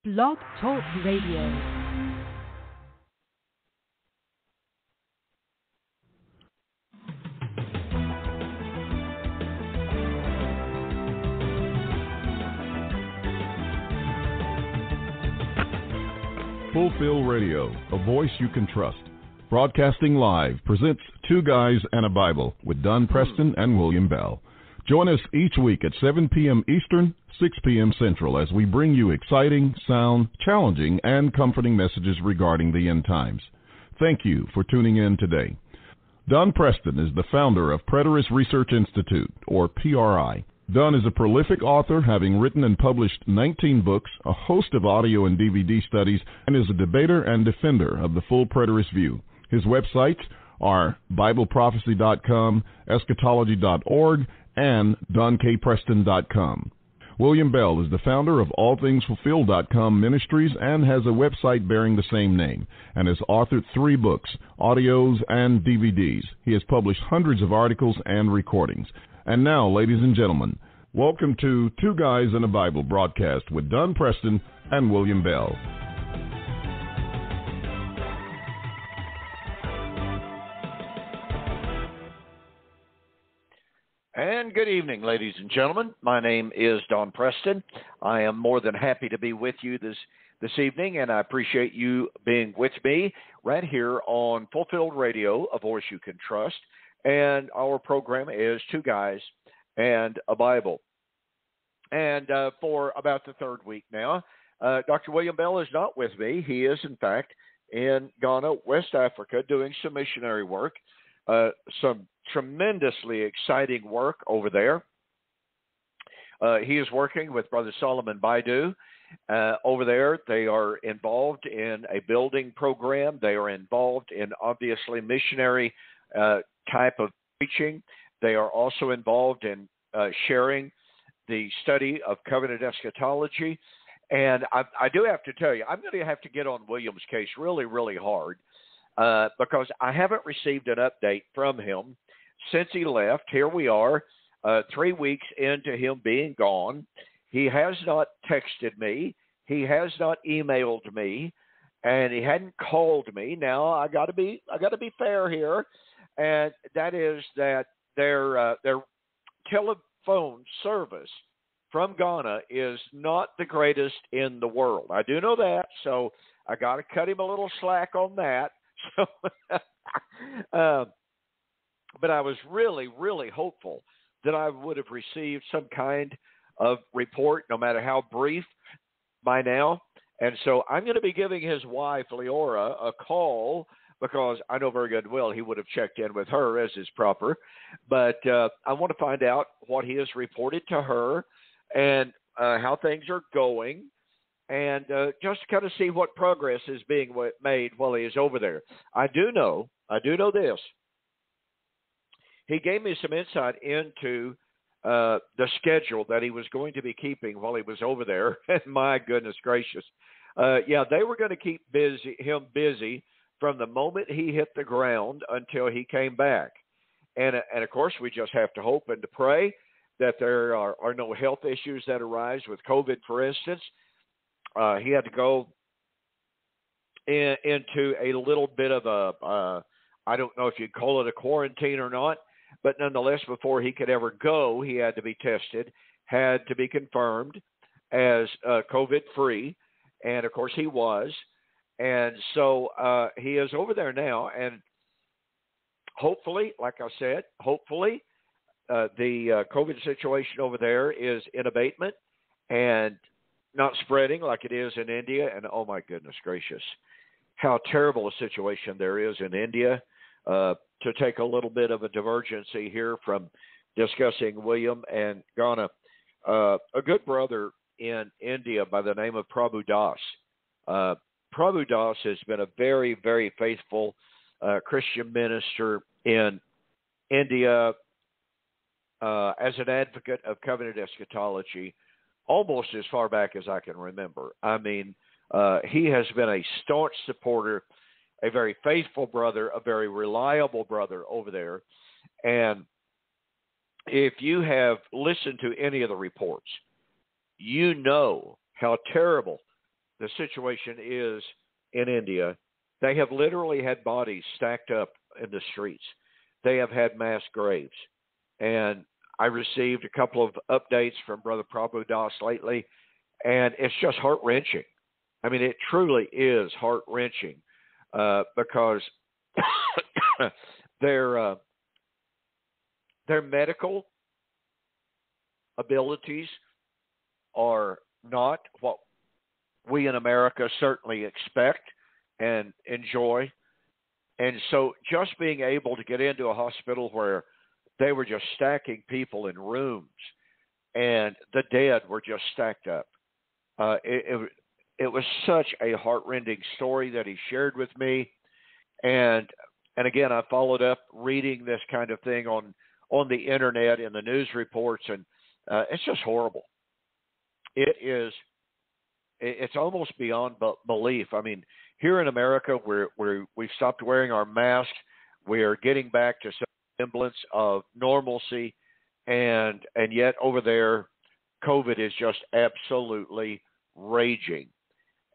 Blog Talk Radio. Fulfill Radio, a voice you can trust. Broadcasting live presents Two Guys and a Bible with Don Preston and William Bell. Join us each week at 7 p.m. Eastern, 6 p.m. Central as we bring you exciting, sound, challenging, and comforting messages regarding the end times. Thank you for tuning in today. Don Preston is the founder of Preterist Research Institute, or PRI. Don is a prolific author, having written and published 19 books, a host of audio and DVD studies, and is a debater and defender of the full preterist view. His websites are BibleProphecy.com, Eschatology.org, and DonKPreston.com. William Bell is the founder of AllThingsFulfilled.com Ministries and has a website bearing the same name, and has authored 3 books, audios, and DVDs. He has published hundreds of articles and recordings. And now, ladies and gentlemen, welcome to Two Guys and a Bible broadcast with Don Preston and William Bell. And good evening, ladies and gentlemen. My name is Don Preston. I am more than happy to be with you this evening, and I appreciate you being with me right here on Fulfilled Radio, a voice you can trust. And our program is Two Guys and a Bible. And for about the third week now, Dr. William Bell is not with me. He is, in fact, in Ghana, West Africa, doing some missionary work, some tremendously exciting work over there. He is working with Brother Solomon Baidu. Over there, they are involved in a building program. They are involved in, obviously, missionary type of preaching. They are also involved in sharing the study of covenant eschatology. And I do have to tell you, I'm going to have to get on William's case really, really hard because I haven't received an update from him since he left. Here we are, 3 weeks into him being gone. He has not texted me. He has not emailed me, and he hadn't called me. Now I got to be fair here, and that is that their telephone service from Ghana is not the greatest in the world. I do know that, so I got to cut him a little slack on that. So, but I was really, really hopeful that I would have received some kind of report, no matter how brief, by now. And so I'm going to be giving his wife, Leora, a call because I know very good well he would have checked in with her as is proper. But I want to find out what he has reported to her and how things are going, and just to kind of see what progress is being made while he is over there. I do know this. He gave me some insight into the schedule that he was going to be keeping while he was over there. And my goodness gracious. They were going to keep him busy from the moment he hit the ground until he came back. And of course, we just have to hope and to pray that there are no health issues that arise with COVID, for instance. He had to go into a little bit of I don't know if you'd call it a quarantine or not, but nonetheless, before he could ever go, he had to be tested, had to be confirmed as COVID-free, and of course he was. And so he is over there now, and hopefully, like I said, the COVID situation over there is in abatement and not spreading like it is in India. And oh my goodness gracious, how terrible a situation there is in India. To take a little bit of a divergency here from discussing William and Ghana, a good brother in India by the name of Prabhu Das. Prabhu Das has been a very, very faithful Christian minister in India as an advocate of covenant eschatology almost as far back as I can remember. I mean, he has been a staunch supporter, a very faithful brother, a very reliable brother over there. And if you have listened to any of the reports, you know how terrible the situation is in India, they have literally had bodies stacked up in the streets. They have had mass graves. And I received a couple of updates from Brother Prabhu Das lately, and it's just heart-wrenching. I mean, it truly is heart-wrenching because their medical abilities are not what we in America certainly expect and enjoy. And so just being able to get into a hospital where they were just stacking people in rooms and the dead were just stacked up. It was such a heartrending story that he shared with me. And again, I followed up reading this kind of thing on the internet in the news reports, and it's just horrible. It's almost beyond belief. I mean, here in America, we've stopped wearing our masks. We are getting back to some semblance of normalcy, and yet over there, COVID is just absolutely raging.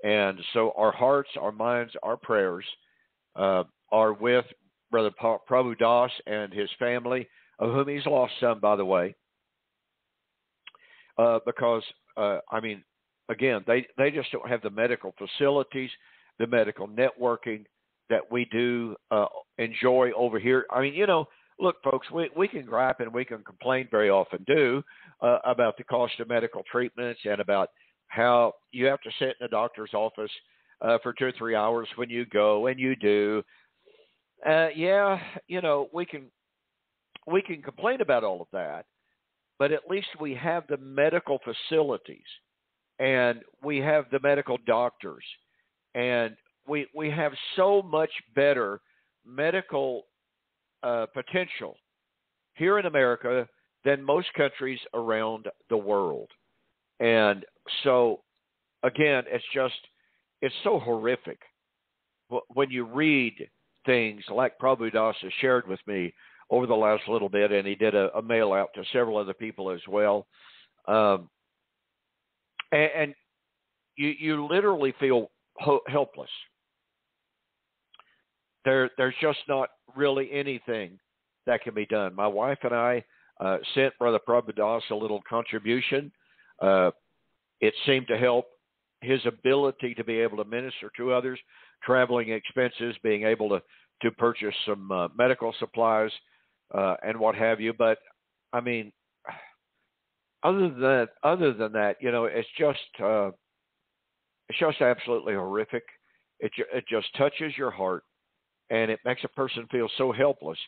And so our hearts, our minds, our prayers are with Brother Prabhu Das and his family, of whom he's lost some, by the way, because, I mean, again, they just don't have the medical facilities, the medical networking that we do enjoy over here. I mean, you know, look, folks, we can gripe and we can complain, very often do, about the cost of medical treatments and about how you have to sit in a doctor's office for 2 or 3 hours when you go, and you do. Yeah, you know, we can complain about all of that, but at least we have the medical facilities, and we have the medical doctors, and we have so much better medical potential here in America than most countries around the world. And so, again, it's so horrific when you read things like Prabhu Das has shared with me over the last little bit, and he did a mail out to several other people as well. And you literally feel helpless. There's just not really anything that can be done. My wife and I sent Brother Prabhu Das a little contribution. It seemed to help his ability to be able to minister to others, traveling expenses, being able to purchase some medical supplies and what have you. But I mean, other than that, you know, it's just absolutely horrific. It just touches your heart, and it makes a person feel so helpless.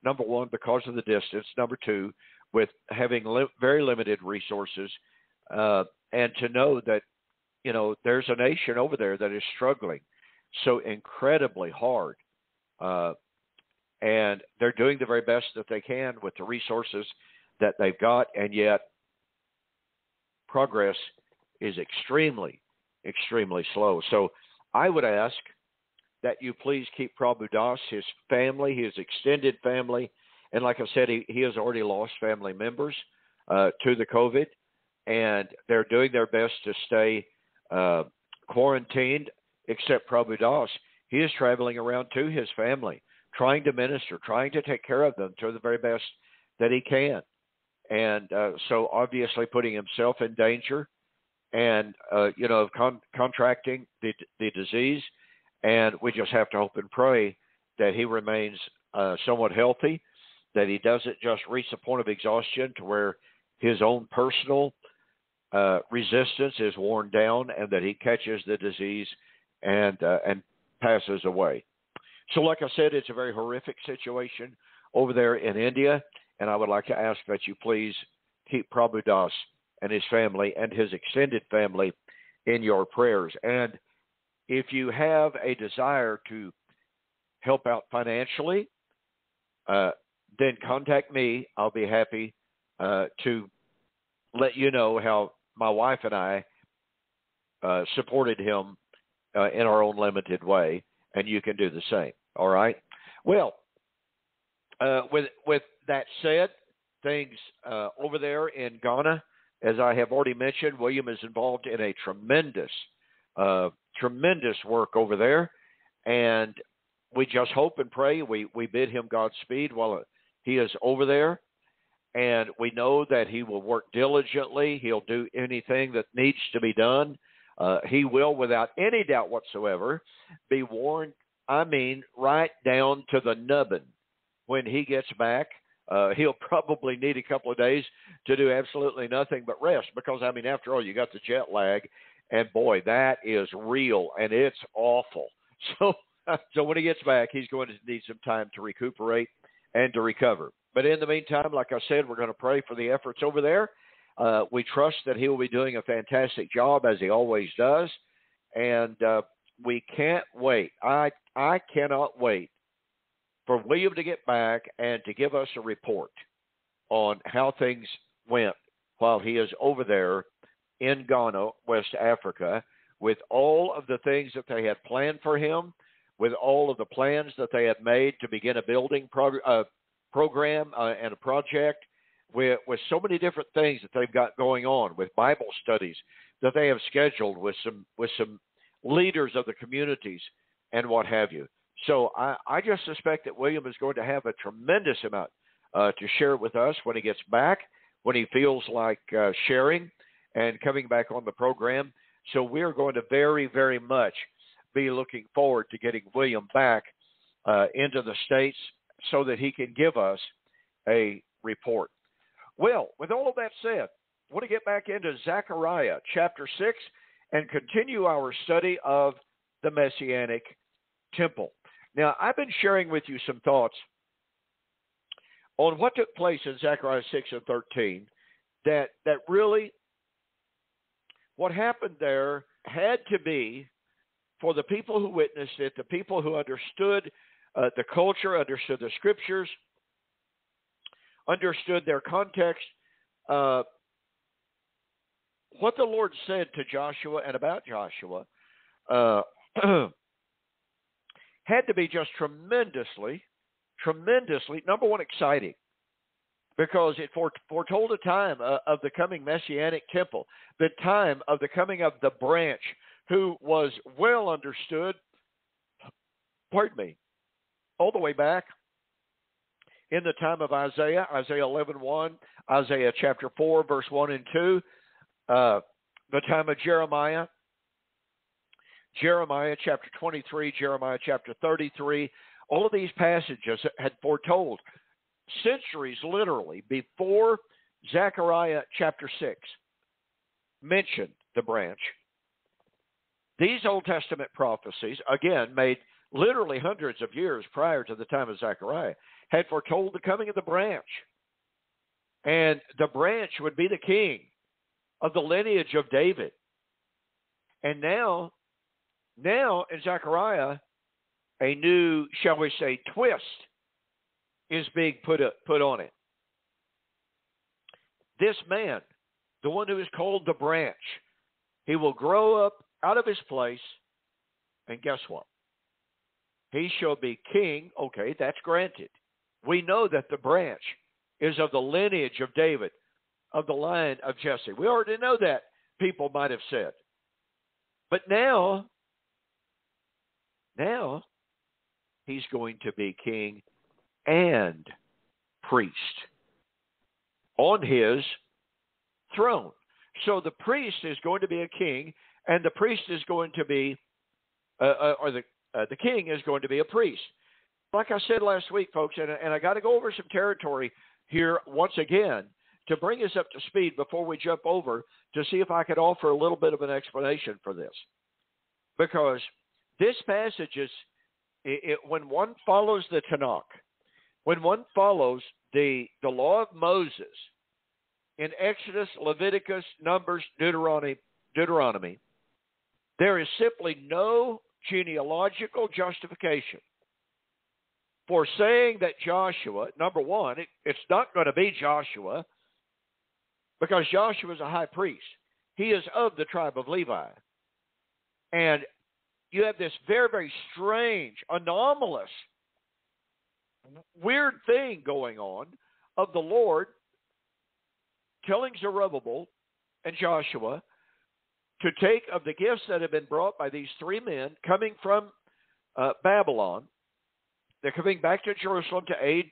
Number one, because of the distance. Number two, with having very limited resources, and to know that, you know, there's a nation over there that is struggling so incredibly hard, and they're doing the very best that they can with the resources that they've got, and yet progress is extremely, extremely slow. So I would ask that you please keep Prabhu Das, his family, his extended family, and like I said, he has already lost family members to the COVID, and they're doing their best to stay quarantined, except Prabhu Das. He is traveling around to his family, trying to minister, trying to take care of them to the very best that he can. And so obviously putting himself in danger and, you know, contracting the disease. And we just have to hope and pray that he remains somewhat healthy, that he doesn't just reach the point of exhaustion to where his own personal resistance is worn down, and that he catches the disease and passes away. So like I said, it's a very horrific situation over there in India, and I would like to ask that you please keep Prabhu Das and his family and his extended family in your prayers. And if you have a desire to help out financially, then contact me. I'll be happy to let you know how my wife and I supported him in our own limited way, and you can do the same. All right? Well, with that said, things over there in Ghana, as I have already mentioned, William is involved in a tremendous Tremendous work over there. And we just hope and pray. We bid him Godspeed while he is over there. And we know that he will work diligently. He'll do anything that needs to be done. He will, without any doubt whatsoever, be worn, right down to the nubbin when he gets back. He'll probably need a couple of days to do absolutely nothing but rest because, after all, you got the jet lag, and boy, that is real, and it's awful. So when he gets back, he's going to need some time to recuperate and to recover. But in the meantime, like I said, we're going to pray for the efforts over there. We trust that he will be doing a fantastic job, as he always does, and we can't wait. I cannot wait for William to get back and to give us a report on how things went while he is over there in Ghana, West Africa, with all of the things that they had planned for him, with all of the plans that they had made to begin a building program and a project, with so many different things that they've got going on, with Bible studies that they have scheduled with some leaders of the communities and what have you. So I just suspect that William is going to have a tremendous amount to share with us when he gets back, when he feels like sharing and coming back on the program. So we're going to very, very much be looking forward to getting William back into the States so that he can give us a report. Well, with all of that said, I want to get back into Zechariah chapter 6 and continue our study of the Messianic Temple. Now, I've been sharing with you some thoughts on what took place in Zechariah 6 and 13, that really what happened there had to be, for the people who witnessed it, the people who understood the culture, understood the scriptures, understood their context, what the Lord said to Joshua and about Joshua had to be just tremendously, number one, exciting, because it foretold a time of the coming Messianic Temple, the time of the coming of the branch, who was well understood, all the way back in the time of Isaiah 11:1, Isaiah chapter 4, verse 1 and 2, the time of Jeremiah chapter 23, Jeremiah chapter 33. All of these passages had foretold centuries, literally, before Zechariah chapter 6 mentioned the branch. These Old Testament prophecies, again, made literally hundreds of years prior to the time of Zechariah, had foretold the coming of the branch. And the branch would be the king of the lineage of David. And now in Zechariah, a new, shall we say, twist is being put on it. This man, the one who is called the branch, he will grow up out of his place, and guess what? He shall be king. Okay, that's granted. We know that the branch is of the lineage of David, of the line of Jesse. We already know that, people might have said. But now he's going to be king and priest on his throne. So the priest is going to be a king, and the priest is going to be, the king is going to be a priest. Like I said last week, folks, and I got to go over some territory here once again to bring us up to speed before we jump over to see if I could offer a little bit of an explanation for this. Because this passage is, when one follows the Tanakh, when one follows the law of Moses in Exodus, Leviticus, Numbers, Deuteronomy, there is simply no genealogical justification for saying that Joshua, number one, it's not going to be Joshua, because Joshua is a high priest. He is of the tribe of Levi. And you have this very, very strange, anomalous, weird thing going on of the Lord telling Zerubbabel and Joshua to take of the gifts that have been brought by these three men coming from Babylon. They're coming back to Jerusalem to aid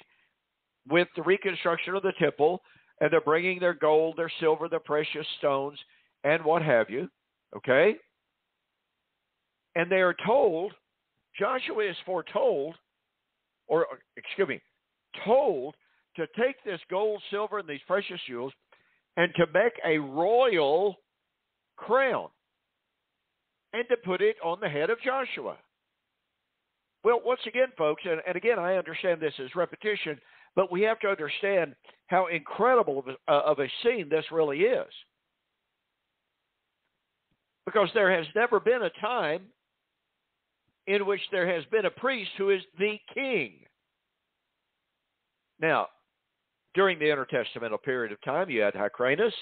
with the reconstruction of the temple, and they're bringing their gold, their silver, their precious stones, and what have you, okay? And they are told, Joshua is told to take this gold, silver, and these precious jewels and to make a royal crown and to put it on the head of Joshua. Well, once again, folks, and again, I understand this is repetition, but we have to understand how incredible of a scene this really is. Because there has never been a time in which there has been a priest who is the king. Now, during the intertestamental period of time, you had Hyrcanus,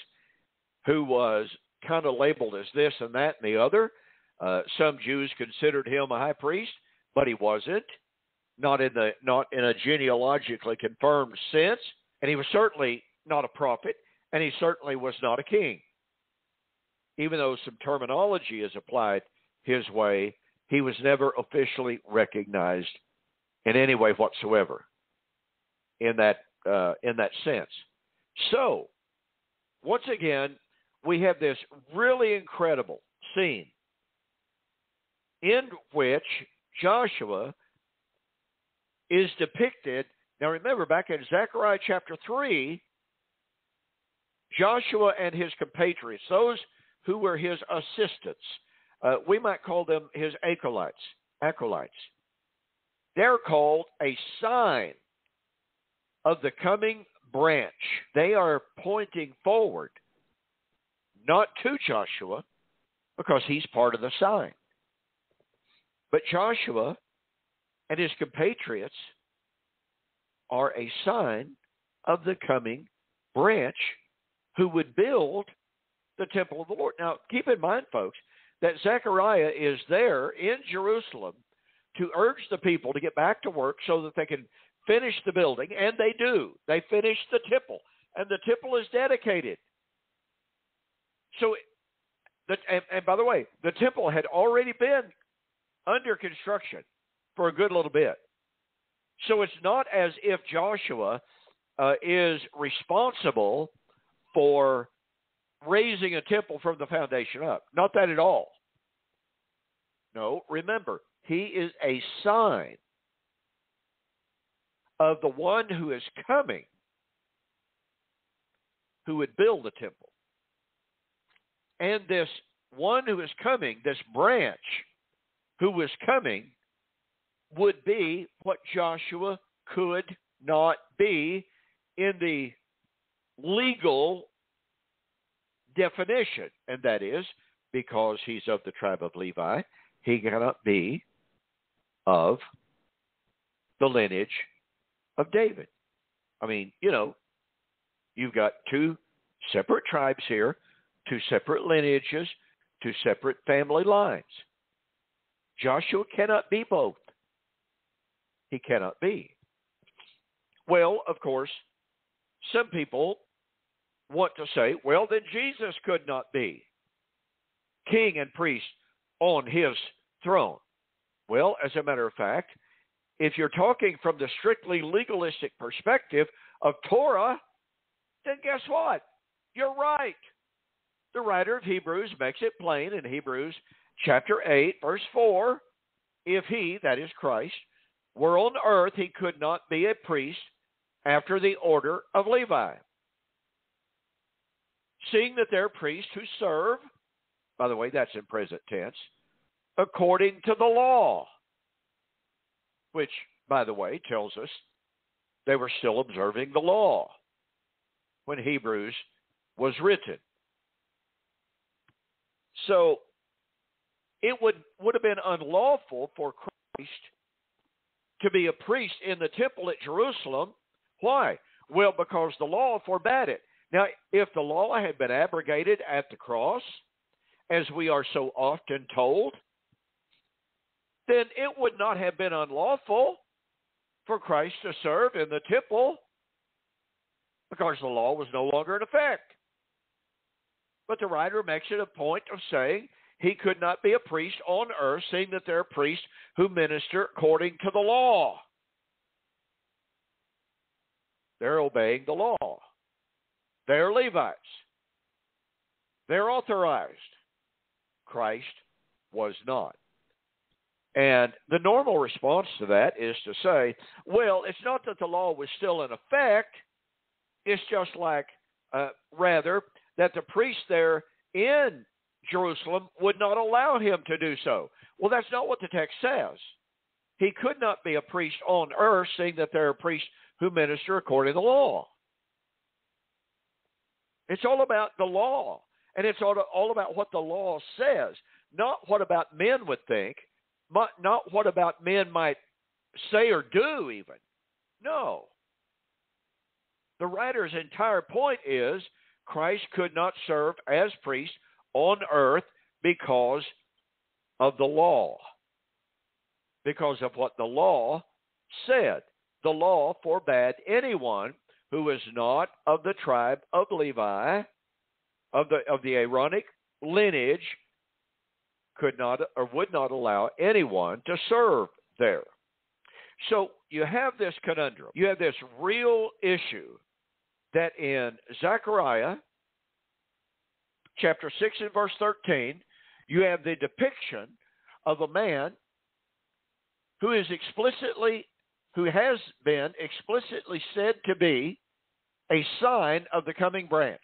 who was kind of labeled as this and that and the other. Some Jews considered him a high priest, but he wasn't, not in a genealogically confirmed sense, and he was certainly not a prophet, and he certainly was not a king. Even though some terminology is applied his way, he was never officially recognized in any way whatsoever in that sense. So, once again, we have this really incredible scene in which Joshua is depicted. Now remember, back in Zechariah chapter 3, Joshua and his compatriots, those who were his assistants, we might call them his acolytes. They're called a sign of the coming branch. They are pointing forward, not to Joshua, because he's part of the sign. But Joshua and his compatriots are a sign of the coming branch who would build the temple of the Lord. Now, keep in mind, folks, that Zechariah is there in Jerusalem to urge the people to get back to work so that they can finish the building, and they do. They finish the temple, and the temple is dedicated. So, and by the way, the temple had already been under construction for a good little bit. So it's not as if Joshua is responsible for raising a temple from the foundation up. Not that at all. No, remember, he is a sign of the one who is coming, who would build the temple. And this one who is coming, this branch who was coming, would be what Joshua could not be in the legal definition, and that is because he's of the tribe of Levi, he cannot be of the lineage of David. I mean, you've got two separate tribes here, two separate lineages, two separate family lines. Joshua cannot be both. He cannot be. Well, of course, some people want to say, well, then Jesus could not be king and priest on his throne. Well, as a matter of fact, if you're talking from the strictly legalistic perspective of Torah, then guess what? You're right. The writer of Hebrews makes it plain in Hebrews chapter 8, verse 4, if he, that is Christ, were on earth, he could not be a priest after the order of Levi. Seeing that they're priests who serve, by the way, that's in present tense, according to the law, which, by the way, tells us they were still observing the law when Hebrews was written. So it would have been unlawful for Christ to be a priest in the temple at Jerusalem. Why? Well, because the law forbade it. Now, if the law had been abrogated at the cross, as we are so often told, then it would not have been unlawful for Christ to serve in the temple because the law was no longer in effect. But the writer makes it a point of saying he could not be a priest on earth, seeing that there are priests who minister according to the law. They're obeying the law. They're Levites. They're authorized. Christ was not. And the normal response to that is to say, well, it's not that the law was still in effect. It's just like, rather, that the priests there in Jerusalem would not allow him to do so. Well, that's not what the text says. He could not be a priest on earth, seeing that there are priests who minister according to the law. It's all about the law, and it's all about what the law says, not what about men would think, not what about men might say or do even. No. The writer's entire point is Christ could not serve as priest on earth because of the law, because of what the law said. The law forbade anyone who is not of the tribe of Levi, of the Aaronic lineage, could not or would not allow anyone to serve there. So you have this conundrum. You have this real issue that in Zechariah chapter 6 and verse 13, you have the depiction of a man who has been explicitly said to be a sign of the coming branch.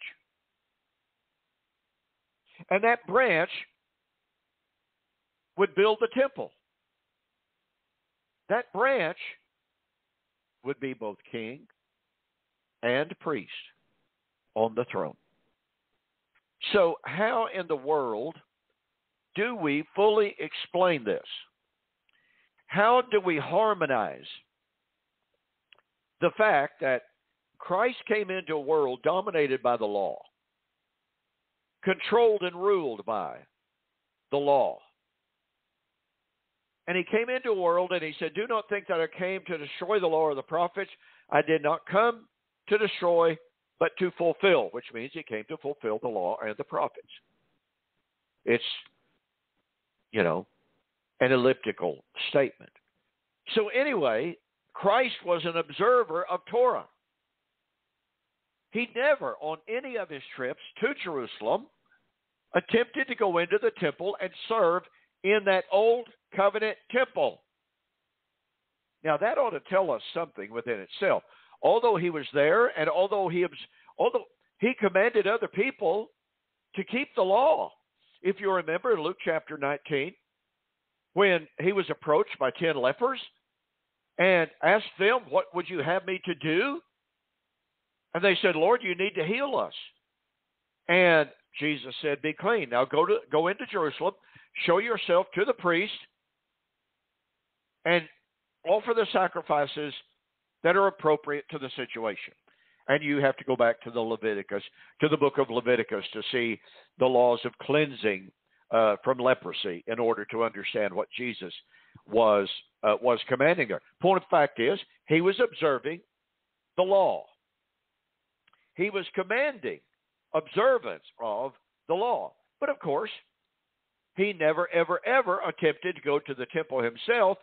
And that branch would build the temple. That branch would be both king and priest on the throne. So how in the world do we fully explain this? How do we harmonize the fact that Christ came into a world dominated by the law, controlled and ruled by the law? And he came into a world and he said, do not think that I came to destroy the law or the prophets. I did not come to destroy, but to fulfill, which means he came to fulfill the law and the prophets. It's, an elliptical statement. So anyway, Christ was an observer of Torah. He never, on any of his trips to Jerusalem, attempted to go into the temple and serve in that old covenant temple. Now that ought to tell us something within itself. Although he was there, and although he commanded other people to keep the law. If you remember in Luke chapter 19, when he was approached by 10 lepers and asked them, what would you have me to do? And they said, Lord, you need to heal us. And Jesus said, be clean. Now go into Jerusalem, show yourself to the priest, and offer the sacrifices that are appropriate to the situation. And you have to go back to the book of Leviticus to see the laws of cleansing from leprosy in order to understand what Jesus was commanding there. Point of fact is, he was observing the law. He was commanding observance of the law. But of course, he never, ever, ever attempted to go to the temple himself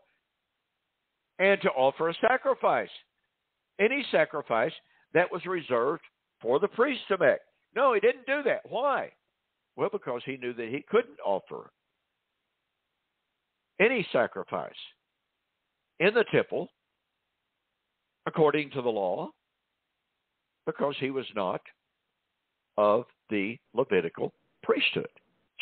and to offer a sacrifice. Any sacrifice that was reserved for the priest to make. No, he didn't do that. Why? Well, because he knew that he couldn't offer any sacrifice in the temple according to the law, because he was not of the Levitical priesthood.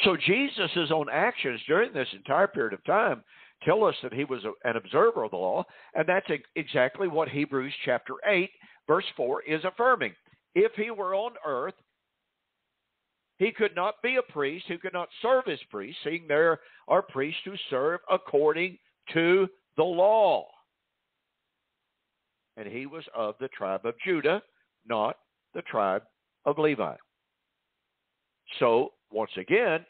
So Jesus' own actions during this entire period of time tell us that he was an observer of the law, and that's exactly what Hebrews chapter 8, verse 4 is affirming. If he were on earth, he could not be a priest, he could not serve as priest, seeing there are priests who serve according to the law. And he was of the tribe of Judah, not the tribe of Levi. So, once again,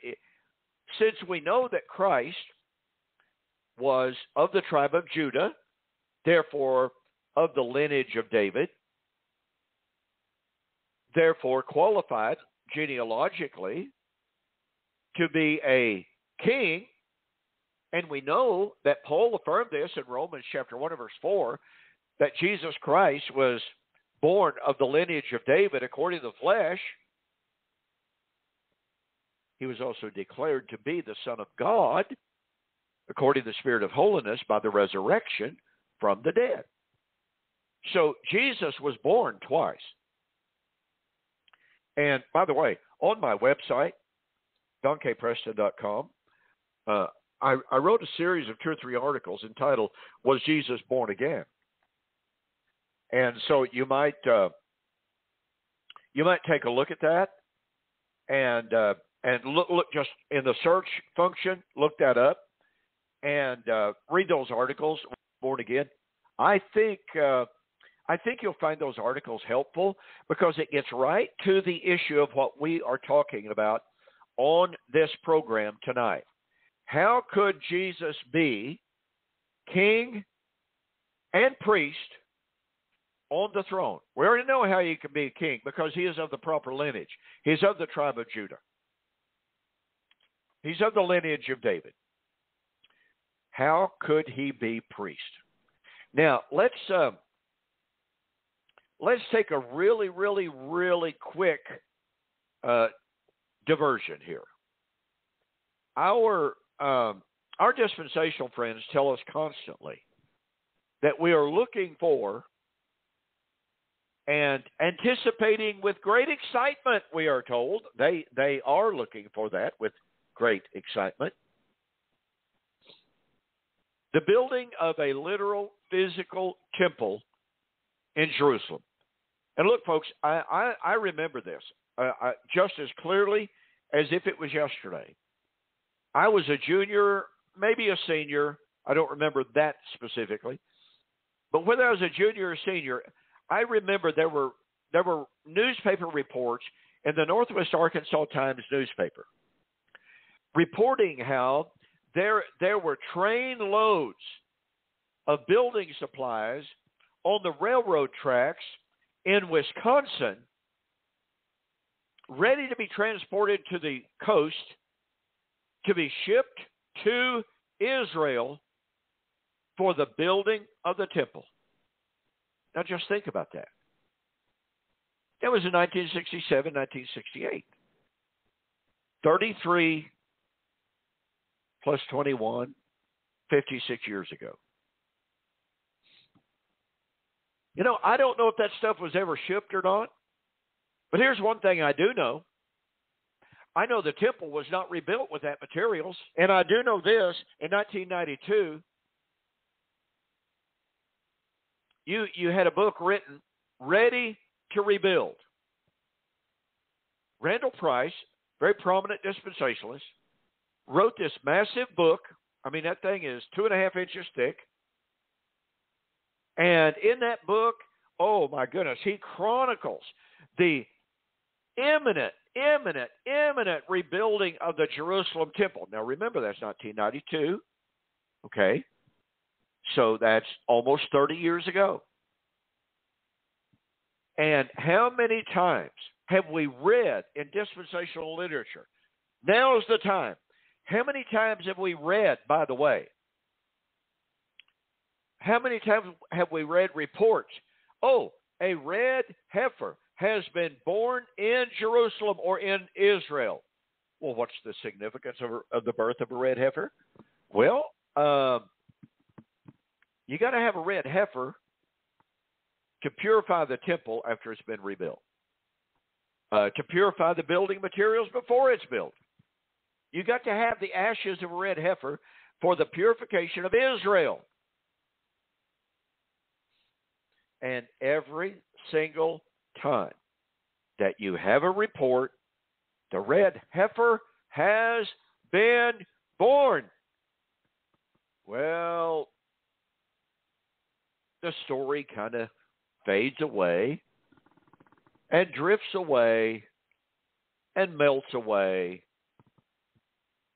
since we know that Christ was of the tribe of Judah, therefore of the lineage of David, therefore qualified, genealogically to be a king, and we know that Paul affirmed this in Romans chapter 1 and verse 4, that Jesus Christ was born of the lineage of David according to the flesh. He was also declared to be the Son of God according to the Spirit of holiness by the resurrection from the dead. So Jesus was born twice. And by the way, on my website, donkpreston.com, I wrote a series of 2 or 3 articles entitled, "Was Jesus Born Again?" And so you might take a look at that and look just in the search function, look that up, and read those articles. Born Again. I think you'll find those articles helpful because it gets right to the issue of what we are talking about on this program tonight. How could Jesus be king and priest on the throne? We already know how he can be a king because he is of the proper lineage. He's of the tribe of Judah. He's of the lineage of David. How could he be priest? Now, let's take a really, really, really quick diversion here. Our dispensational friends tell us constantly that we are looking for and anticipating with great excitement, we are told. They are looking for that with great excitement. The building of a literal physical temple in Jerusalem. And look, folks, I remember this just as clearly as if it was yesterday. I was a junior, maybe a senior. I don't remember that specifically. But whether I was a junior or senior, I remember there were newspaper reports in the Northwest Arkansas Times newspaper reporting how there were train loads of building supplies on the railroad tracks in Wisconsin ready to be transported to the coast to be shipped to Israel for the building of the temple. Now just think about that. That was in 1967, 1968. 33 plus 21, 56 years ago. You know, I don't know if that stuff was ever shipped or not, but here's one thing I do know. I know the temple was not rebuilt with that materials, and I do know this, in 1992, you had a book written, Ready to Rebuild. Randall Price, very prominent dispensationalist, wrote this massive book. I mean, that thing is 2.5 inches thick. And in that book, oh my goodness, he chronicles the imminent rebuilding of the Jerusalem temple. Now remember, that's 1992. Okay. So that's almost 30 years ago. And how many times have we read in dispensational literature? Now is the time. How many times have we read, by the way? How many times have we read reports? Oh, a red heifer has been born in Jerusalem or in Israel. Well, what's the significance of the birth of a red heifer? Well, you got to have a red heifer to purify the temple after it's been rebuilt, to purify the building materials before it's built. You got to have the ashes of a red heifer for the purification of Israel. And every single time that you have a report, the red heifer has been born. Well, the story kind of fades away and drifts away and melts away.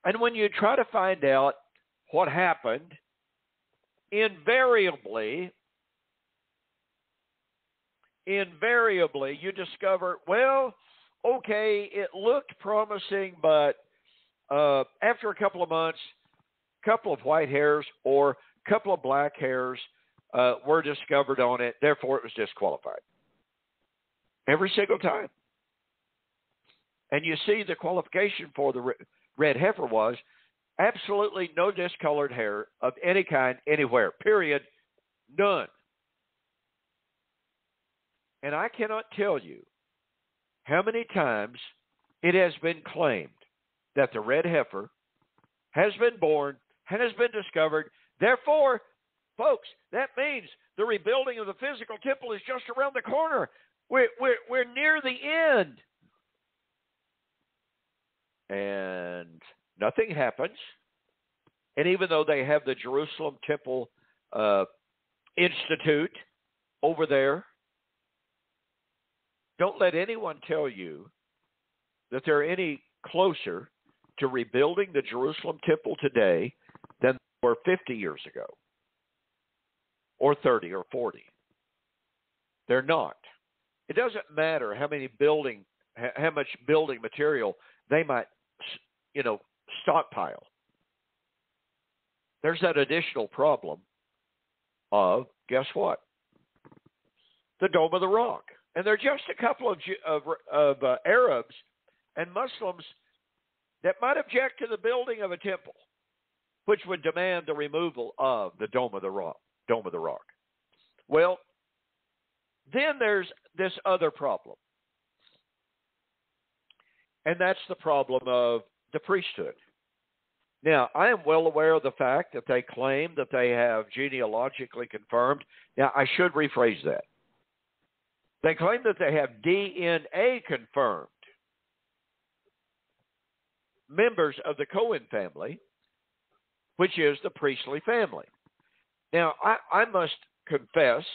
And when you try to find out what happened, invariably you discover, well, okay, it looked promising, but after a couple of months, a couple of white hairs or a couple of black hairs were discovered on it. Therefore, it was disqualified. Every single time. And you see the qualification for the red heifer was absolutely no discolored hair of any kind anywhere, period, none. And I cannot tell you how many times it has been claimed that the red heifer has been born, has been discovered. Therefore, folks, that means the rebuilding of the physical temple is just around the corner. We're near the end. And nothing happens. And even though they have the Jerusalem Temple Institute over there, don't let anyone tell you that they're any closer to rebuilding the Jerusalem Temple today than they were 50 years ago, or 30 or 40. They're not. It doesn't matter how much building material they might, stockpile. There's that additional problem of, guess what? The Dome of the Rock. And there are just a couple of Arabs and Muslims that might object to the building of a temple, which would demand the removal of the Dome of the Rock. Well, then there's this other problem. And that's the problem of the priesthood. Now, I am well aware of the fact that they claim that they have genealogically confirmed. Now, I should rephrase that. They claim that they have DNA confirmed members of the Cohen family, which is the priestly family. Now, I must confess,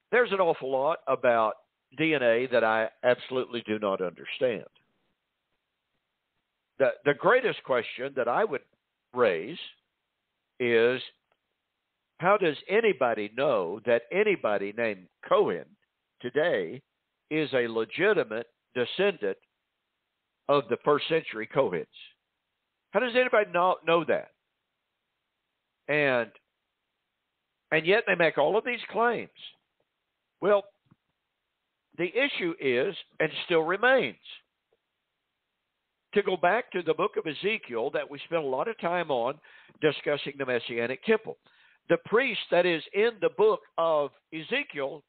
there's an awful lot about DNA that I absolutely do not understand. The greatest question that I would raise is, how does anybody know that anybody named Cohen today is a legitimate descendant of the first century Kohens? How does anybody know that? And yet they make all of these claims. Well, the issue is, and still remains, to go back to the book of Ezekiel that we spent a lot of time on discussing the Messianic Temple. The priest that is in the book of Ezekiel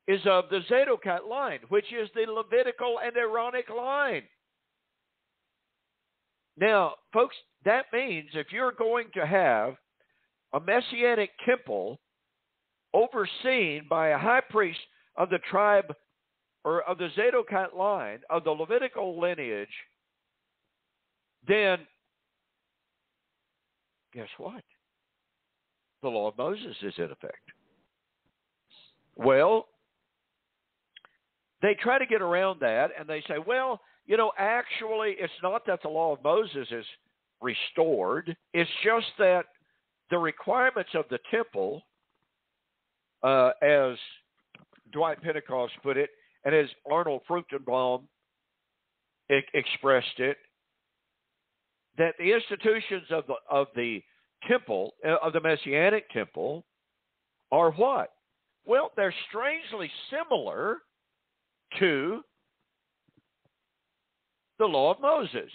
is of the Zadokite line, which is the Levitical and Aaronic line. Now, folks, that means if you're going to have a Messianic temple overseen by a high priest of the tribe or of the Zadokite line, of the Levitical lineage, then guess what? The law of Moses is in effect. Well, they try to get around that, and they say, well, actually, it's not that the law of Moses is restored. It's just that the requirements of the temple, as Dwight Pentecost put it, and as Arnold Fruchtenbaum expressed it, that the institutions of the temple, of the Messianic temple, are what? Well, they're strangely similar to the law of Moses.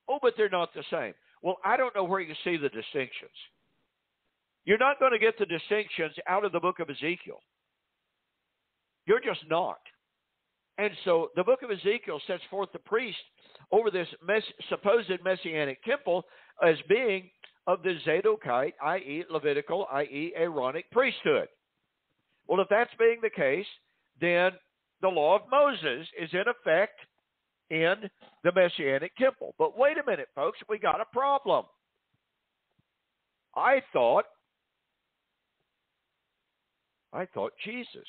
Oh, but they're not the same. Well, I don't know where you see the distinctions. You're not going to get the distinctions out of the book of Ezekiel. You're just not. And so the book of Ezekiel sets forth the priest over this supposed Messianic temple as being of the Zadokite, i.e. Levitical, i.e. Aaronic priesthood. Well, if that's being the case, then the law of Moses is in effect in the Messianic temple. But wait a minute, folks, we got a problem. I thought Jesus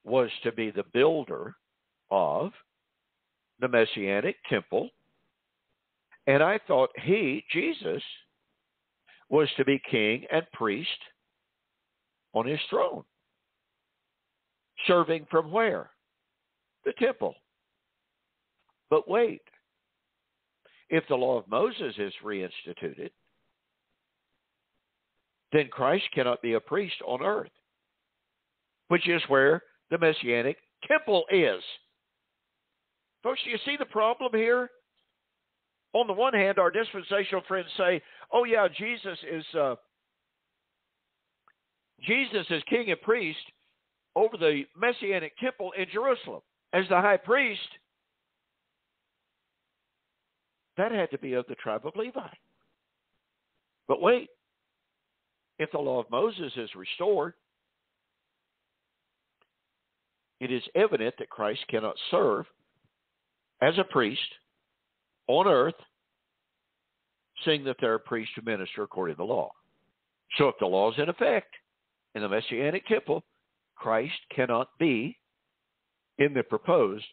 was to be the builder of the Messianic temple, and I thought Jesus, was to be king and priest on his throne. Serving from where? The temple. But wait, if the law of Moses is reinstituted, then Christ cannot be a priest on earth, which is where the Messianic Temple is. Folks, do you see the problem here? On the one hand, our dispensational friends say, oh yeah, Jesus is king and priest over the Messianic Temple in Jerusalem as the high priest. That had to be of the tribe of Levi. But wait, if the law of Moses is restored, it is evident that Christ cannot serve as a priest on earth, seeing that there are priests who minister according to the law. So if the law is in effect in the Messianic Temple, Christ cannot be in the proposed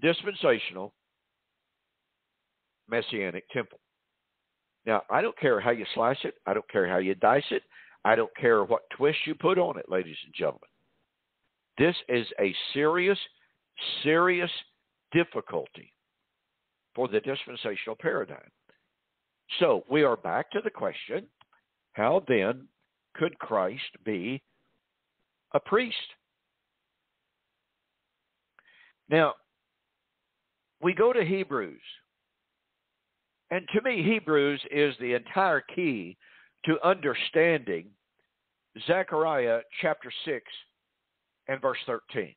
dispensational Messianic Temple. Now, I don't care how you slice it. I don't care how you dice it. I don't care what twist you put on it, ladies and gentlemen. This is a serious, serious difficulty for the dispensational paradigm. So we are back to the question, how then could Christ be a priest? Now, we go to Hebrews. And to me, Hebrews is the entire key to understanding Zechariah chapter 6 and verse 13.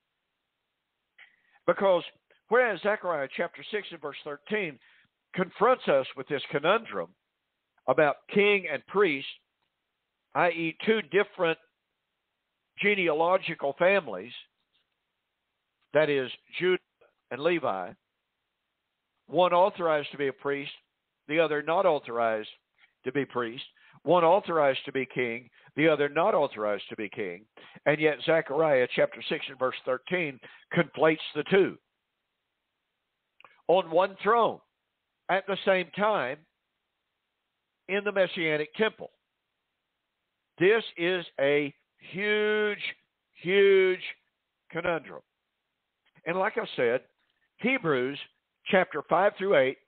Because whereas Zechariah chapter 6 and verse 13 confronts us with this conundrum about king and priest, i.e. two different genealogical families, that is, Judah and Levi, one authorized to be a priest, the other not authorized to be priest, one authorized to be king, the other not authorized to be king, and yet Zechariah chapter 6 and verse 13 conflates the two on one throne at the same time in the Messianic Temple. This is a huge, huge conundrum. And like I said, Hebrews chapter 5 through 8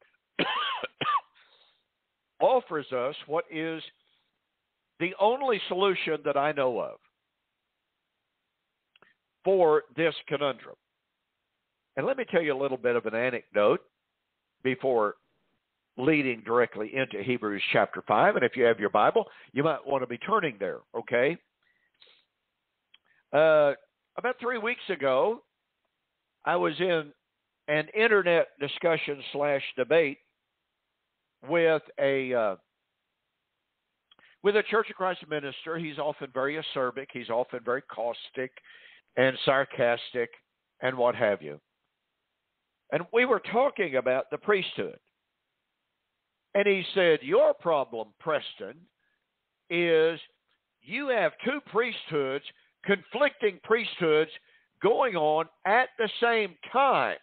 offers us what is the only solution that I know of for this conundrum. And let me tell you a little bit of an anecdote before leading directly into Hebrews chapter 5. And if you have your Bible, you might want to be turning there, okay? About 3 weeks ago, I was in an internet discussion / debate with a Church of Christ minister. He's often very acerbic. He's often very caustic and sarcastic and what have you. And we were talking about the priesthood. And he said, your problem, Preston, is you have two priesthoods, conflicting priesthoods going on at the same time.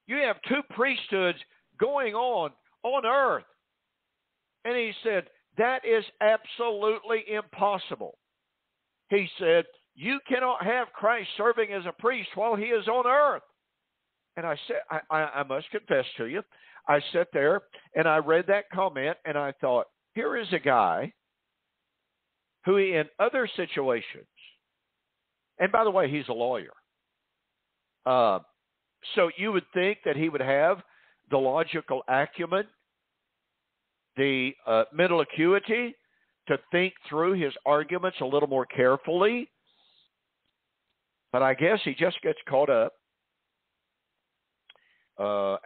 You have two priesthoods going on earth. And he said, that is absolutely impossible. He said, you cannot have Christ serving as a priest while he is on earth. And I said, I must confess to you, I sat there and I read that comment and I thought, here is a guy who in other situations, and by the way, he's a lawyer. So you would think that he would have the logical acumen, the mental acuity to think through his arguments a little more carefully. But I guess he just gets caught up,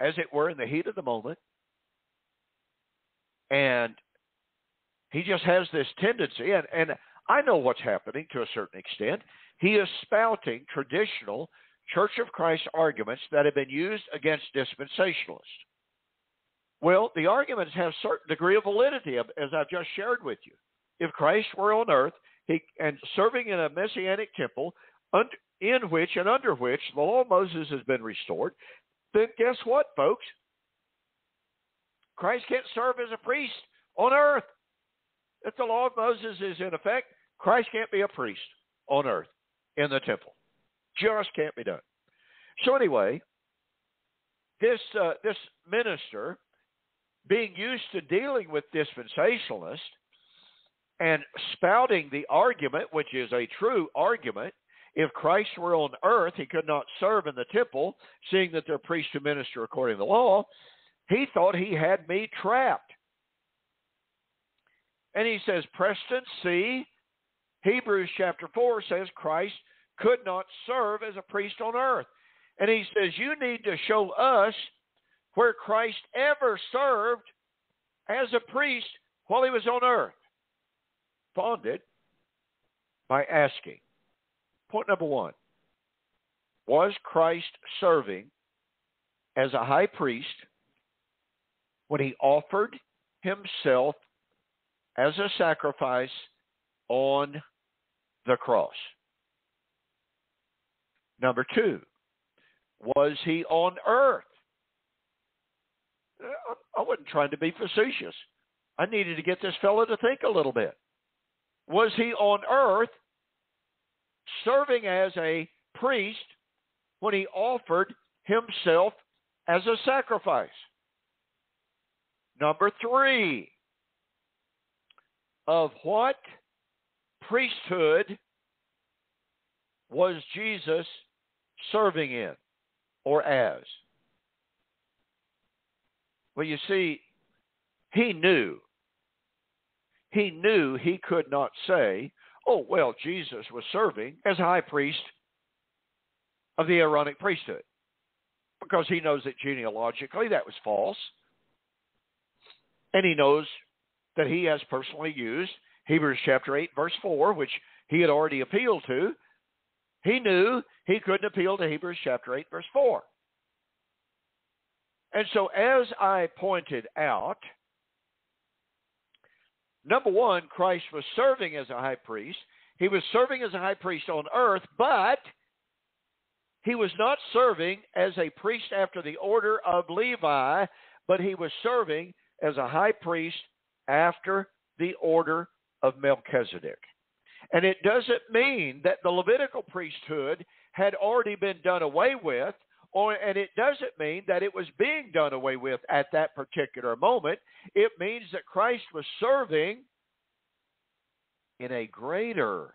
as it were, in the heat of the moment. And he just has this tendency, and I know what's happening to a certain extent. He is spouting traditional Church of Christ arguments that have been used against dispensationalists. Well, the arguments have a certain degree of validity, as I've just shared with you. If Christ were on earth and serving in a Messianic temple in which and under which the law of Moses has been restored, then guess what, folks? Christ can't serve as a priest on earth. If the law of Moses is in effect, Christ can't be a priest on earth. in the temple. Just can't be done. So anyway, this minister, being used to dealing with dispensationalists and spouting the argument, which is a true argument, if Christ were on earth, he could not serve in the temple, seeing that they're priests who minister according to the law. He thought he had me trapped. And he says, Preston, see, Hebrews chapter 4 says Christ could not serve as a priest on earth. And he says, you need to show us where Christ ever served as a priest while he was on earth. Responded by asking, point number one, was Christ serving as a high priest when he offered himself as a sacrifice on the cross? Number two, was he on earth? I wasn't trying to be facetious. I needed to get this fellow to think a little bit. Was he on earth serving as a priest when he offered himself as a sacrifice? Number three, of what priesthood was Jesus serving in or as? Well, you see, he knew he could not say, oh, well, Jesus was serving as high priest of the Aaronic priesthood, because he knows that genealogically that was false. And he knows that he has personally used Hebrews chapter 8, verse 4, which he had already appealed to. He knew he couldn't appeal to Hebrews chapter 8, verse 4. And so as I pointed out, number one, Christ was serving as a high priest. He was serving as a high priest on earth, but he was not serving as a priest after the order of Levi, but he was serving as a high priest after the order of Melchizedek. And it doesn't mean that the Levitical priesthood had already been done away with, and it doesn't mean that it was being done away with at that particular moment. It means that Christ was serving in a greater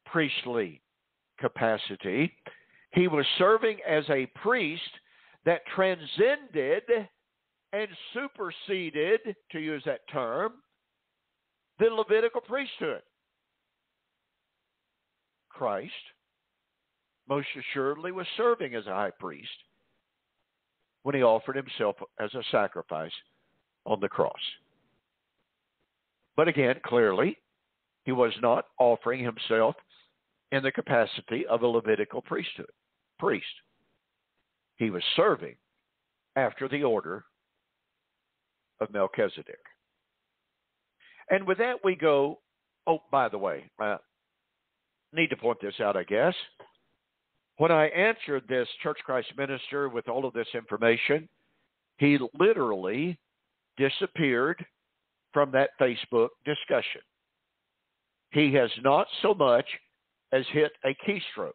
priestly capacity. He was serving as a priest that transcended and superseded, to use that term, the Levitical priesthood. Christ most assuredly was serving as a high priest when he offered himself as a sacrifice on the cross. But again, clearly, he was not offering himself in the capacity of a Levitical priest. He was serving after the order of Melchizedek. And with that we go, oh, by the way, I need to point this out, I guess. When I answered this Church Christ minister with all of this information, he literally disappeared from that Facebook discussion. He has not so much as hit a keystroke.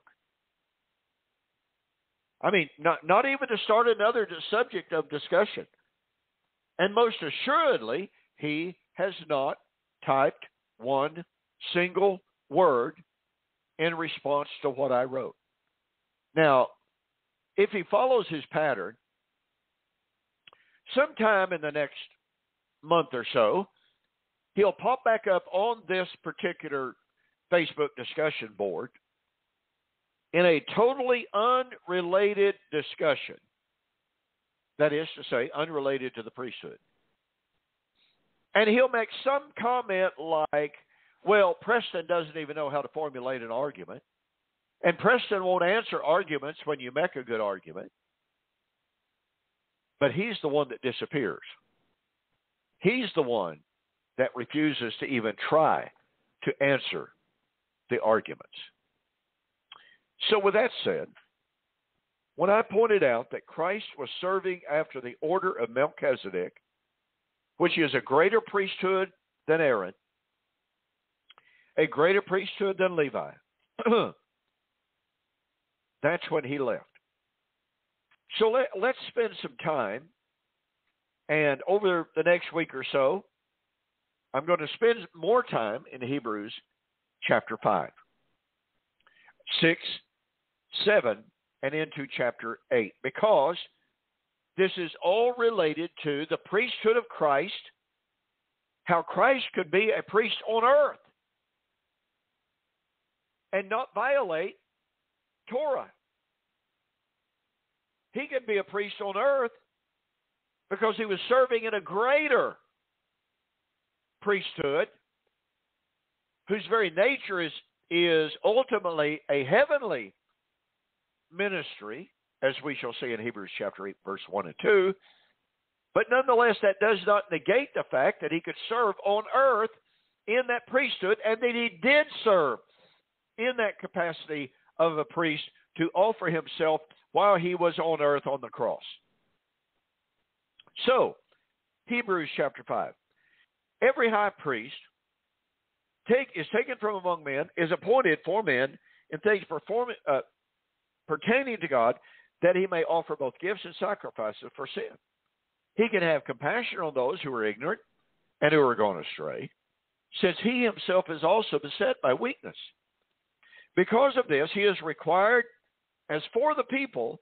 I mean, not even to start another subject of discussion. And most assuredly, he has not typed one single word in response to what I wrote. Now, if he follows his pattern, sometime in the next month or so, he'll pop back up on this particular Facebook discussion board in a totally unrelated discussion. That is to say, unrelated to the priesthood. And he'll make some comment like, well, Preston doesn't even know how to formulate an argument. And Preston won't answer arguments when you make a good argument. But he's the one that disappears. He's the one that refuses to even try to answer the arguments. So with that said, when I pointed out that Christ was serving after the order of Melchizedek, which is a greater priesthood than Aaron, a greater priesthood than Levi, That's when he left. So let's spend some time, and over the next week or so, I'm going to spend more time in Hebrews chapter 5, 6, 7, and into chapter 8, because this is all related to the priesthood of Christ, how Christ could be a priest on earth and not violate Torah. He could be a priest on earth because he was serving in a greater priesthood whose very nature is ultimately a heavenly ministry, as we shall see in Hebrews chapter 8, verse 1 and 2. But nonetheless, that does not negate the fact that he could serve on earth in that priesthood, and that he did serve in that capacity of a priest to offer himself while he was on earth on the cross. So, Hebrews chapter 5. Every high priest is taken from among men, is appointed for men in things pertaining to God, that he may offer both gifts and sacrifices for sin. He can have compassion on those who are ignorant and who are gone astray, since he himself is also beset by weakness. Because of this, he is required, as for the people,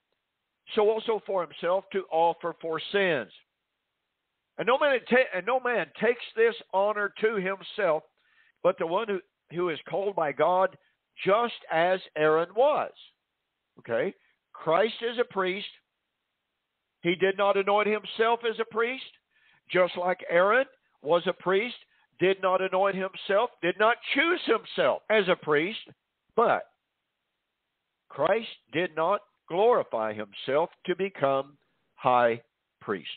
so also for himself, to offer for sins. And no man takes this honor to himself, but the one who is called by God, just as Aaron was. Okay? Christ is a priest. He did not anoint himself as a priest, just like Aaron was a priest, did not anoint himself, did not choose himself as a priest, but Christ did not glorify himself to become high priest.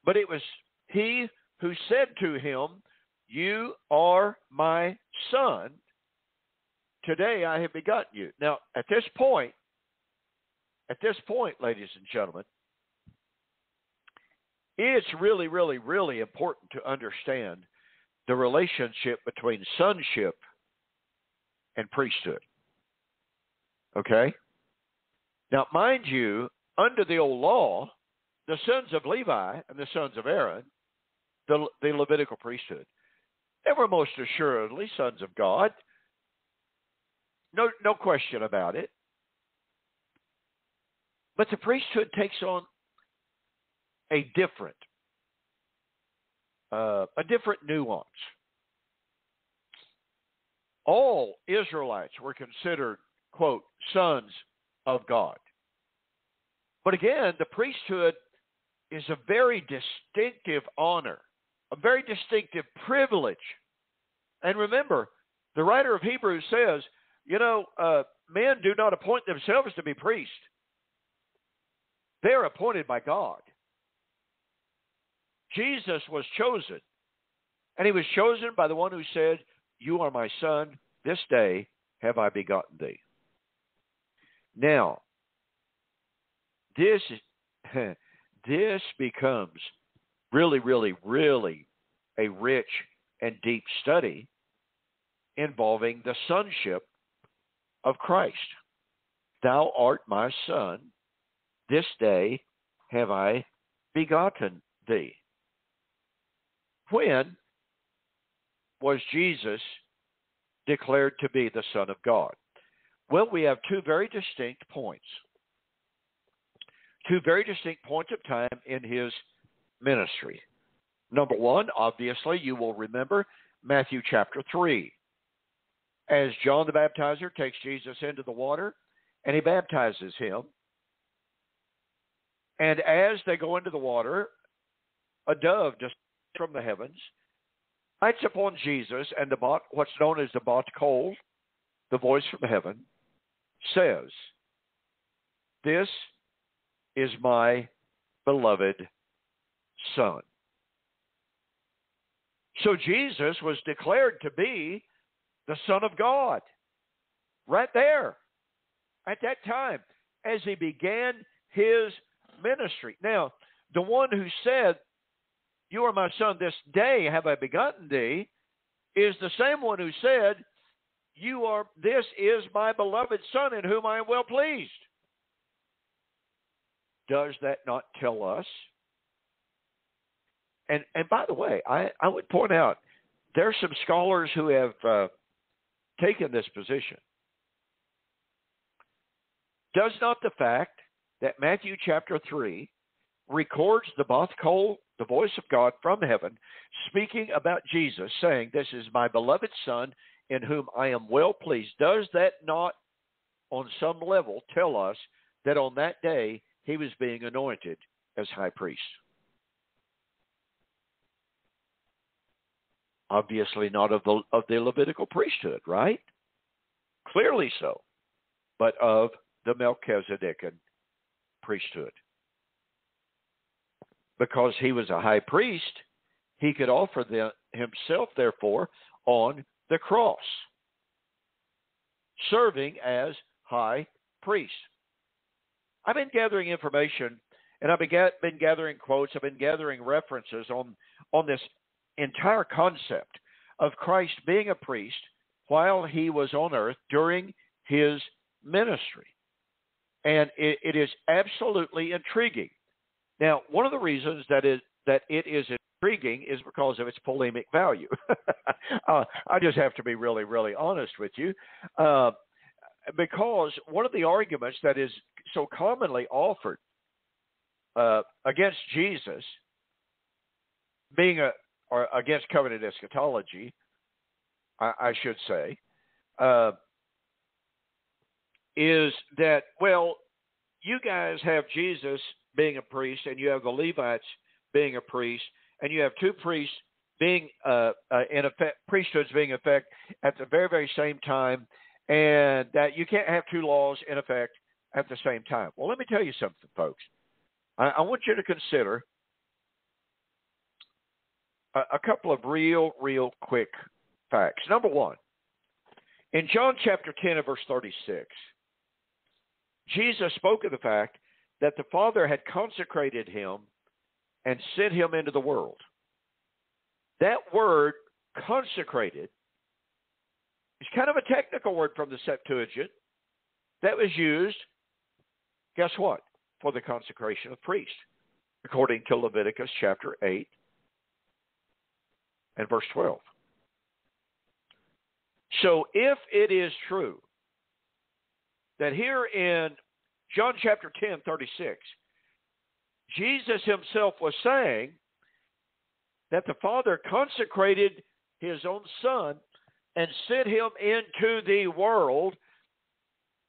But it was he who said to him, "You are my son. Today I have begotten you." Now, at this point, ladies and gentlemen, it's really, really, really important to understand the relationship between sonship and priesthood. Okay? Now, mind you, under the old law, the sons of Levi and the sons of Aaron, the Levitical priesthood, they were most assuredly sons of God. No question about it. But the priesthood takes on a different nuance. All Israelites were considered, quote, sons of God. But again, the priesthood is a very distinctive honor, a very distinctive privilege. And remember, the writer of Hebrews says, men do not appoint themselves to be priests. They're appointed by God. Jesus was chosen, and he was chosen by the one who said, "You are my son, this day have I begotten thee." Now, this becomes really, really, really a rich and deep study involving the sonship of Christ. "Thou art my son, this day have I begotten thee." When was Jesus declared to be the Son of God? Well, we have two very distinct points. Two very distinct points of time in his ministry. Number one, obviously, you will remember Matthew chapter 3. As John the Baptizer takes Jesus into the water, and he baptizes him. And as they go into the water, a dove descends from the heavens, lights upon Jesus, and what's known as the Bat Kol, the voice from heaven, says, "This is my beloved Son." So Jesus was declared to be the Son of God right there at that time as he began his ministry. Now, the one who said, "You are my son, this day have I begotten thee," is the same one who said, This is my beloved Son in whom I am well pleased. Does that not tell us? And by the way, I would point out, there are some scholars who have taken this position. Does not the fact that Matthew chapter 3 records the Both-Kol, the voice of God from heaven, speaking about Jesus, saying, "This is my beloved Son in whom I am well pleased," does that not, on some level, tell us that on that day he was being anointed as high priest? Obviously not of the Levitical priesthood, right? Clearly so, but of the Melchizedekan priesthood. Because he was a high priest, he could offer himself, therefore, on the cross, serving as high priest. I've been gathering information, and I've been gathering quotes, I've been gathering references on this entire concept of Christ being a priest while he was on earth during his ministry. And it is absolutely intriguing. Now, one of the reasons that it is intriguing is because of its polemic value. I just have to be really, really honest with you. Because one of the arguments that is so commonly offered against Jesus being or against covenant eschatology, I should say, is that, well, you guys have Jesus being a priest, and you have the Levites being a priest, and you have two priests being in effect, priesthoods being in effect at the very, very same time, and that you can't have two laws in effect at the same time. Well, let me tell you something, folks. I want you to consider a couple of real quick facts. Number one, in John chapter 10 and verse 36, Jesus spoke of the fact that the Father had consecrated him and sent him into the world. That word, consecrated, is kind of a technical word from the Septuagint that was used, guess what, for the consecration of priests, according to Leviticus chapter 8 and verse 12. So if it is true that here in John chapter 10, 36, Jesus himself was saying that the Father consecrated his own Son and sent him into the world,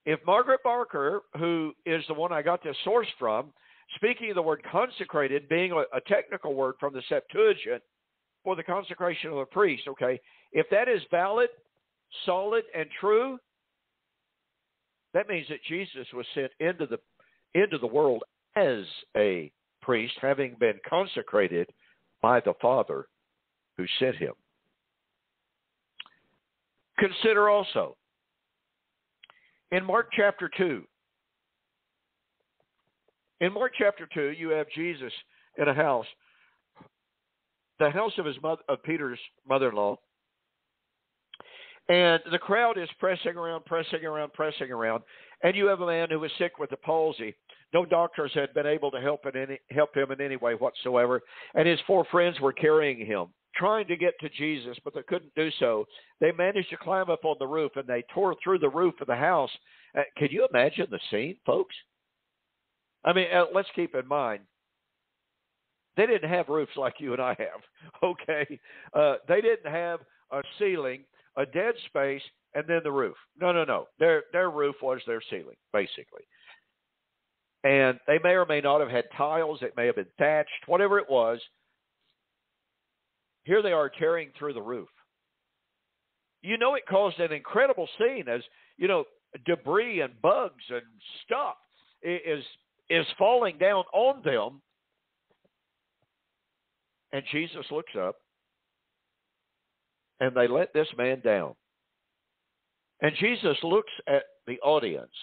if Margaret Barker, who is the one I got this source from, speaking of the word consecrated being a technical word from the Septuagint for the consecration of a priest, okay, if that is valid, solid, and true, that means that Jesus was sent into the world as a priest, having been consecrated by the Father who sent him. Consider also, in Mark chapter 2, you have Jesus in a house, the house of Peter's mother-in-law, and the crowd is pressing around, and you have a man who was sick with the palsy. No doctors had been able to help him in any way whatsoever, and his four friends were carrying him, trying to get to Jesus, but they couldn't do so. They managed to climb up on the roof, and they tore through the roof of the house. Can you imagine the scene, folks? I mean, let's keep in mind, they didn't have roofs like you and I have, okay? They didn't have a ceiling, a dead space, and then the roof. No. Their roof was their ceiling, basically. And they may or may not have had tiles. It may have been thatched, whatever it was. Here they are tearing through the roof. You know, it caused an incredible scene as, you know, debris and bugs and stuff is falling down on them. And Jesus looks up, and they let this man down. And Jesus looks at the audience,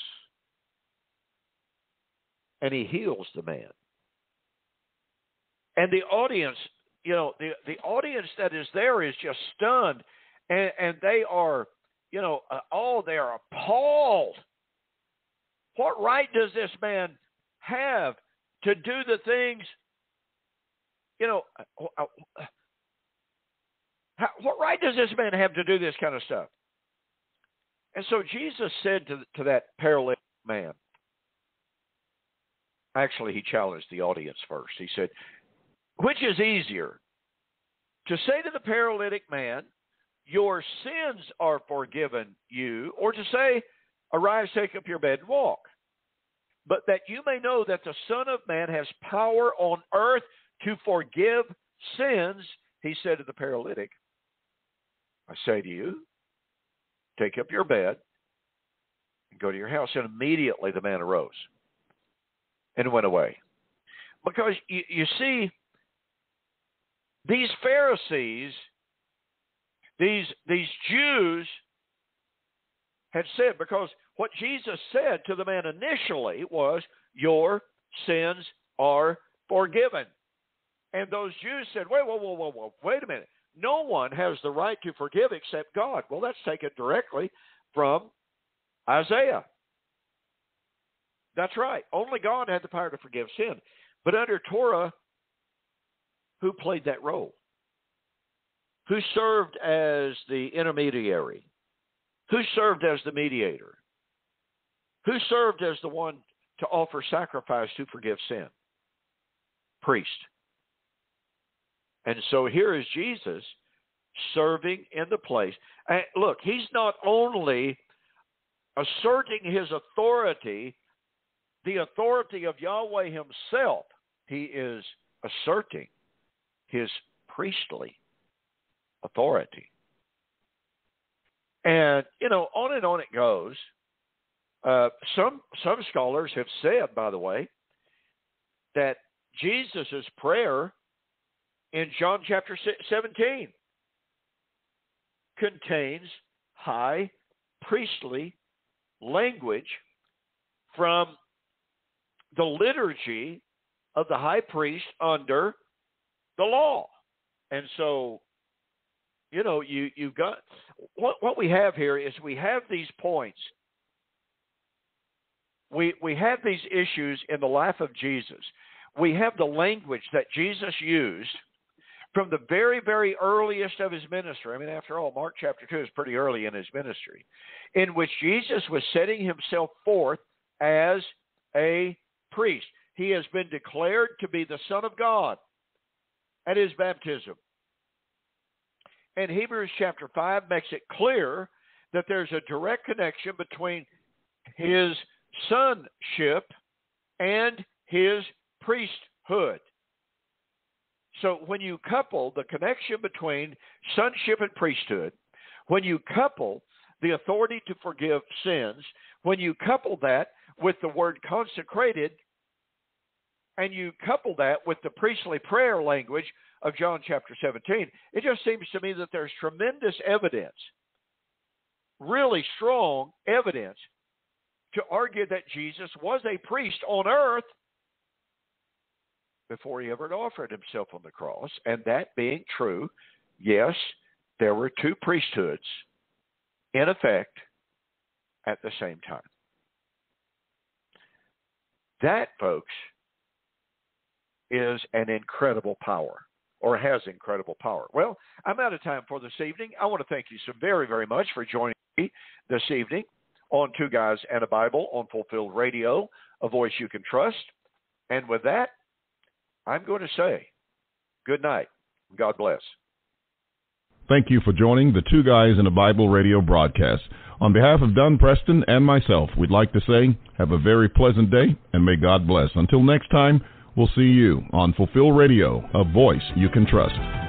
and he heals the man. And the audience, you know, the audience that is there is just stunned, and they are, they are appalled. What right does this man have to do the things, what right does this man have to do this kind of stuff? And so Jesus said to that paralytic man, actually he challenged the audience first. He said, which is easier, to say to the paralytic man, your sins are forgiven you, or to say, arise, take up your bed and walk? But that you may know that the Son of Man has power on earth to forgive sins, he said to the paralytic, I say to you, take up your bed and go to your house. And immediately the man arose and went away. Because you see, these Pharisees, these Jews had said, because what Jesus said to the man initially was, your sins are forgiven. And those Jews said, wait a minute. No one has the right to forgive except God. Well, that's taken directly from Isaiah. That's right. Only God had the power to forgive sin. But under Torah, who played that role? Who served as the intermediary? Who served as the mediator? Who served as the one to offer sacrifice to forgive sin? Priest. And so here is Jesus serving in the place. And look, he's not only asserting his authority, the authority of Yahweh himself, he is asserting his priestly authority. And, on it goes. Some scholars have said, by the way, that Jesus' prayer in John chapter 17 contains high priestly language from the liturgy of the high priest under the law. And so, you've got what we have here is we have these points. We have these issues in the life of Jesus. We have the language that Jesus used from the very, very earliest of his ministry. I mean, after all, Mark chapter 2 is pretty early in his ministry, in which Jesus was setting himself forth as a priest. He has been declared to be the Son of God at his baptism. And Hebrews chapter 5 makes it clear that there's a direct connection between his sonship and his priesthood. So when you couple the connection between sonship and priesthood, when you couple the authority to forgive sins, when you couple that with the word consecrated, and you couple that with the priestly prayer language of John chapter 17, it just seems to me that there's tremendous evidence, really strong evidence, to argue that Jesus was a priest on earth before he ever offered himself on the cross. And that being true, yes, there were two priesthoods in effect at the same time. That, folks, is an incredible power, or has incredible power. Well, I'm out of time for this evening. I want to thank you so very, very much for joining me this evening on Two Guys and a Bible on Fulfilled Radio, a voice you can trust. And with that, I'm going to say good night. God bless. Thank you for joining the Two Guys and a Bible radio broadcast. On behalf of Don Preston and myself, we'd like to say have a very pleasant day, and may God bless. Until next time, we'll see you on Fulfill Radio, a voice you can trust.